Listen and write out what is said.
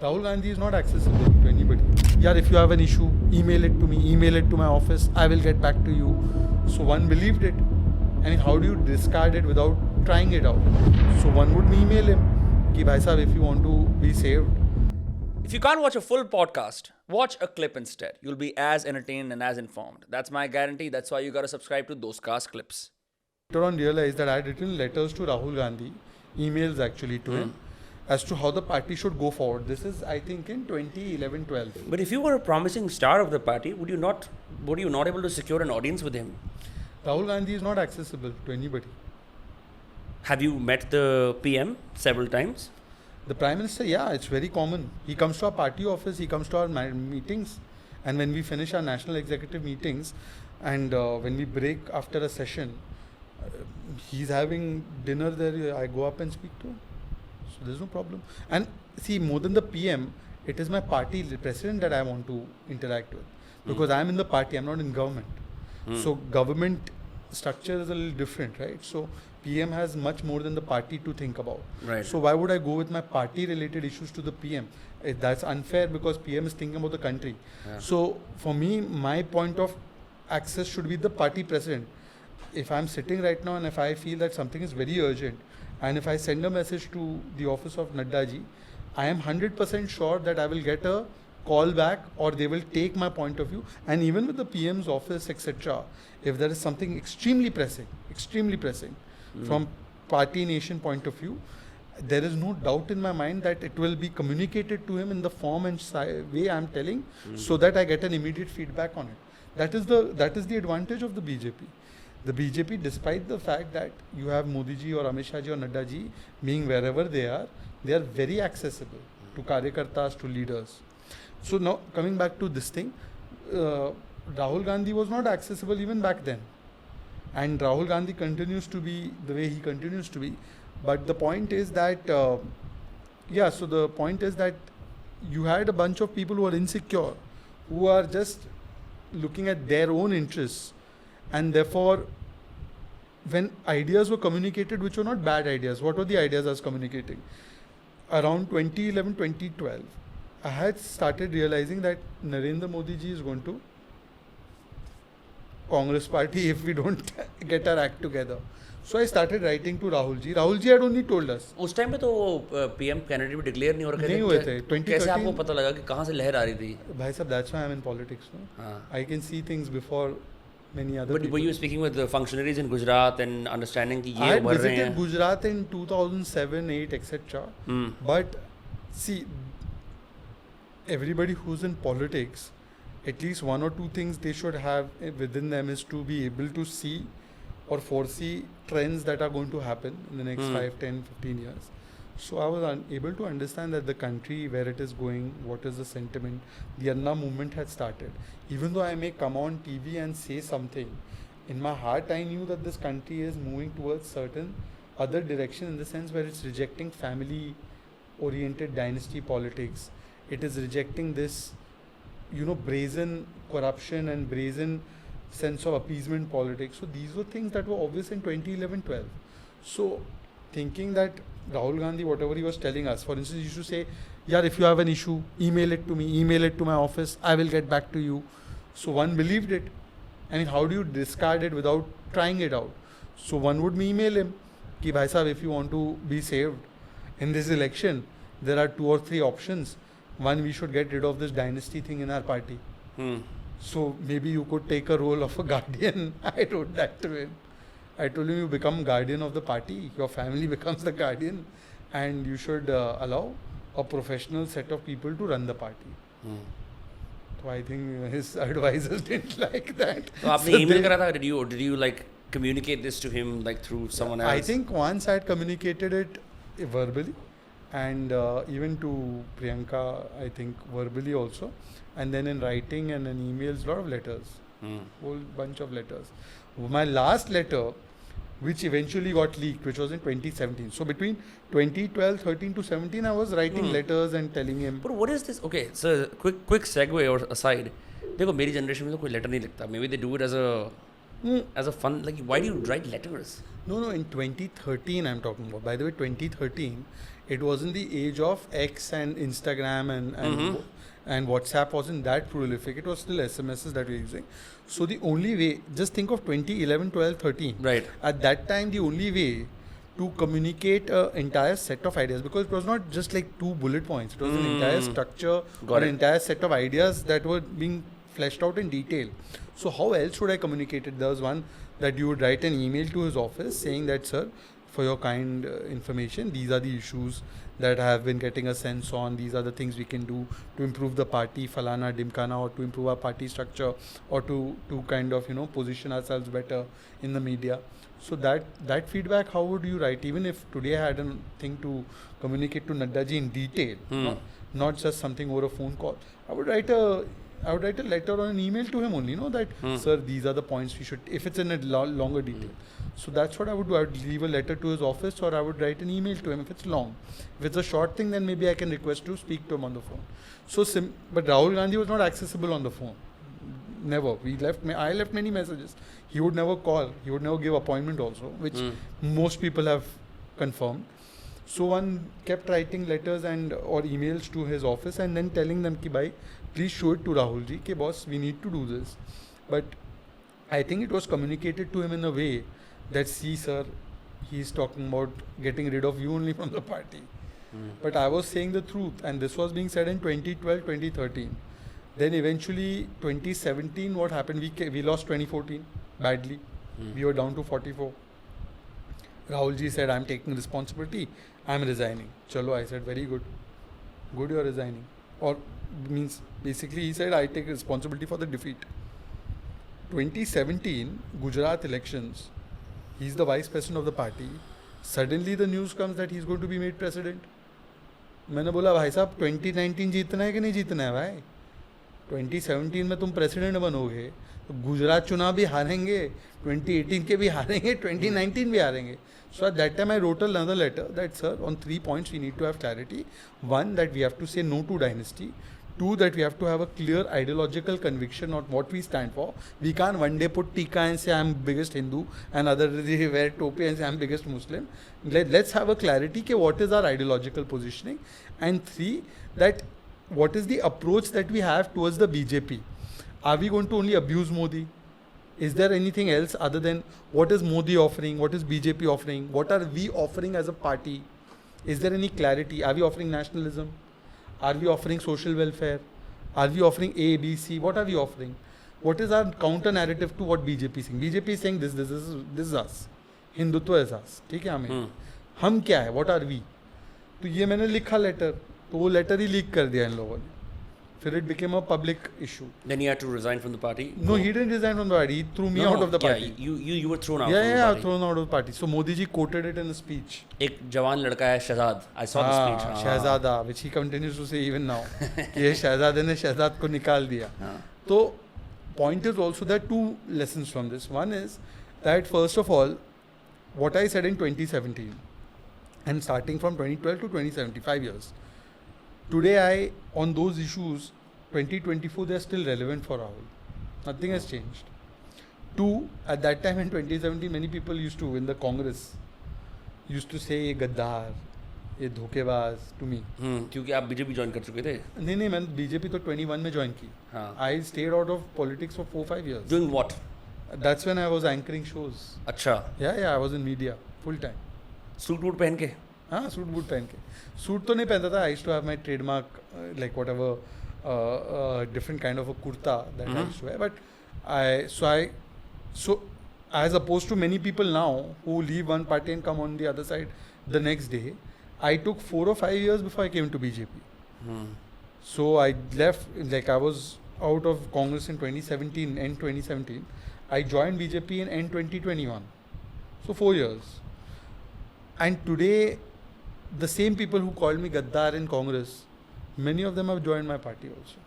Rahul Gandhi is not accessible to anybody. Yeah, if you have an issue, email it to me, email it to my office, I will get back to you. So one believed it. And how do you discard it without trying it out? So one would email him, ki bhai sahab, if you want to be saved. If you can't watch a full podcast, watch a clip instead. You'll be as entertained and as informed. That's my guarantee. That's why you gotta subscribe to Dostcast Clips. Later on realized that I had written letters to Rahul Gandhi, emails actually to him, as to how the party should go forward. This is, I think, in 2011-12. But if you were a promising star of the party, would you not able to secure an audience with him? Rahul Gandhi is not accessible to anybody. Have you met the PM several times? The Prime Minister, yeah, it's very common. He comes to our party office, he comes to our meetings, and when we finish our national executive meetings, and when we break after a session, he's having dinner there, I go up and speak to him. So there's no problem. And see, more than the PM, it is my party president that I want to interact with. Because I'm in the party, I'm not in government. So government structure is a little different, right? So PM has much more than the party to think about. Right. So why would I go with my party related issues to the PM? That's unfair because PM is thinking about the country. Yeah. So for me, my point of access should be the party president. If I'm sitting right now and if I feel that something is very urgent, and if I send a message to the office of Nadda ji, I am 100% sure that I will get a call back or they will take my point of view. And even with the PM's office, etc., if there is something extremely pressing from party nation point of view, there is no doubt in my mind that it will be communicated to him in the form and way I am telling, so that I get an immediate feedback on it. That is the advantage of the BJP. The BJP, despite the fact that you have Modi ji or Amit Shah ji or Nadda ji being wherever they are very accessible to Karyakartas, to leaders. So now coming back to this thing, Rahul Gandhi was not accessible even back then. And Rahul Gandhi continues to be the way he continues to be. But the point is that, the point is that you had a bunch of people who are insecure, who are just looking at their own interests. And therefore, when ideas were communicated, which were not bad ideas, what were the ideas I was communicating? Around 2011, 2012, I had started realizing that Narendra Modi ji is going to Congress party if we don't get our act together. So I started writing to Rahul ji. Rahul ji had only told us. उस time पे तो वो PM candidate भी declare नहीं हो रखे नहीं हुए थे. 2013 कैसे आपको पता लगा कि कहाँ से लहर आ रही थी? भाई साहब, that's why I'm in politics. No? हाँ. I can see things before many other But people. were you speaking with the functionaries in Gujarat and understanding कि I ये had उभर रहे visited हैं? Gujarat in 2007, 8, etc. But see, everybody who's in politics, at least one or two things they should have within them is to be able to see or foresee trends that are going to happen in the next 5, 10, 15 years. So I was able to understand that the country, where it is going, what is the sentiment, the Anna movement had started. Even though I may come on TV and say something, in my heart I knew that this country is moving towards certain other direction, in the sense where it's rejecting family-oriented dynasty politics. It is rejecting this, brazen corruption and brazen sense of appeasement politics. So these were things that were obvious in 2011-12. So thinking that Rahul Gandhi, whatever he was telling us, for instance, he used to say, if you have an issue, email it to me, email it to my office, I will get back to you. So one believed it. How do you discard it without trying it out? So one would email him, ki bhai sahab, if you want to be saved in this election, there are 2 or 3 options. One, we should get rid of this dynasty thing in our party. So maybe you could take a role of a guardian. I wrote that to him. I told him, you become guardian of the party, your family becomes the guardian, and you should allow a professional set of people to run the party. So I think his advisors didn't like that. तो आपने email करा था? Did you like communicate this to him like through someone else? I think once I had communicated it verbally, and even to Priyanka, I think verbally also, and then in writing and in emails, lot of letters, whole bunch of letters. My last letter, which eventually got leaked, which was in 2017. So between 2012, 13 to 17, I was writing letters and telling him. But what is this? Okay, so quick segue or aside. देखो मेरी generation में तो कोई letter नहीं लिखता. Maybe they do it as a fun. Like, why do you write letters? No, in 2013 I'm talking about. By the way, 2013, it wasn't the age of X and Instagram and WhatsApp wasn't that prolific. It was still SMSs that we were using. So the only way, just think of 2011, 12, 13. Right. At that time, the only way to communicate an entire set of ideas, because it was not just like 2 bullet points. It was an entire structure or an entire set of ideas that were being fleshed out in detail. So how else would I communicate it? There was one that you would write an email to his office saying that, sir, for your kind information, these are the issues that I have been getting a sense on. These are the things we can do to improve the party, falana, dimkana, or to improve our party structure, or to kind of, position ourselves better in the media. So that feedback, how would you write? Even if today I had a thing to communicate to Nadda ji in detail, not just something over a phone call, I would write a letter or an email to him only, that, sir, these are the points we should, if it's in a longer detail. So that's what I would do. I would leave a letter to his office, or I would write an email to him if it's long. If it's a short thing, then maybe I can request to speak to him on the phone. But Rahul Gandhi was not accessible on the phone. Never. I left many messages. He would never call. He would never give appointment also, which most people have confirmed. So one kept writing letters or emails to his office and then telling them ki bhai, please show it to Rahul ji, ki boss, we need to do this. But I think it was communicated to him in a way that, see sir, he's talking about getting rid of you only from the party. But I was saying the truth, and this was being said in 2012, 2013. Then eventually 2017, what happened? We lost 2014 badly. We were down to 44. Rahul ji said, I'm taking responsibility. I'm resigning. Chalo, I said, very good. Good, you're resigning. Or means basically he said, I take responsibility for the defeat. 2017 Gujarat elections, he's the vice president of the party. Suddenly the news comes that he's going to be made president. मैंने बोला भाई साहब 2019 जीतना है कि नहीं जीतना है भाई? 2017 में तुम प्रेसिडेंट बनोगे तो गुजरात चुनाव भी हारेंगे, 2018 के भी हारेंगे, 2019 भी हारेंगे. So at that time I wrote another letter that, sir, on 3 points we need to have clarity. 1, that we have to say no to dynasty. 2, that we have to have a clear ideological conviction on what we stand for. We can't one day put tika and say I'm biggest Hindu, and other day wear topi and say I'm biggest Muslim. Let's have a clarity ke what is our ideological positioning. And 3, that what is the approach that we have towards the BJP. Are we going to only abuse Modi? Is there anything else other than what is Modi offering? What is BJP offering? What are we offering as a party? Is there any clarity? Are we offering nationalism? Are we offering social welfare? Are we offering A, B, C? What are we offering? What is our counter narrative to what BJP is saying? BJP is saying this is us. Hindutva is us. ठीक है हमें? हम क्या है? What are we? तो ये मैंने लिखा लेटर, तो वो लेटर ही लीक कर दिया इन लोगों ने. Then it became a public issue. Then he had to resign from the party? No, he didn't resign from the party. He threw me out of the party. You were thrown out from the party. Yeah, thrown out of the party. So Modi ji quoted it in a speech. एक जवान लड़का है Shehzad. I saw the speech. Shehzad, which he continues to say even now. ये शहजादे ने शहजाद को निकाल दिया. तो point is also that 2 lessons from this. One is that first of all, what I said in 2017 and starting from 2012 to 2017, 5 years. Today, on those issues, 2024, they are still relevant for Rahul. Nothing has changed. 2, at that time in 2017, many people in the Congress, used to say, ये गद्दार, ये धोखेबाज to me. क्योंकि आप BJP join कर चुके थे? नहीं मैं बीजेपी तो 21 में ज्वाइन की. I stayed out of politics for 4-5 years. Doing what? That's when I was anchoring shows. अच्छा. Yeah, I was in media full time. Suit वूट पहन के? हाँ, सूट बूट पहन के. सूट तो नहीं पहनता था. I used to have my trademark, like whatever, different kind of a kurta that I used to wear. But so as opposed to many people now who leave one party and come on the other side the next day, I took 4 or 5 years before I came to BJP. So I left, like I was out of Congress in 2017, end 2017. I joined BJP in end 2021. So 4 years. And today, the same people who called me Gaddar in Congress, many of them have joined my party also.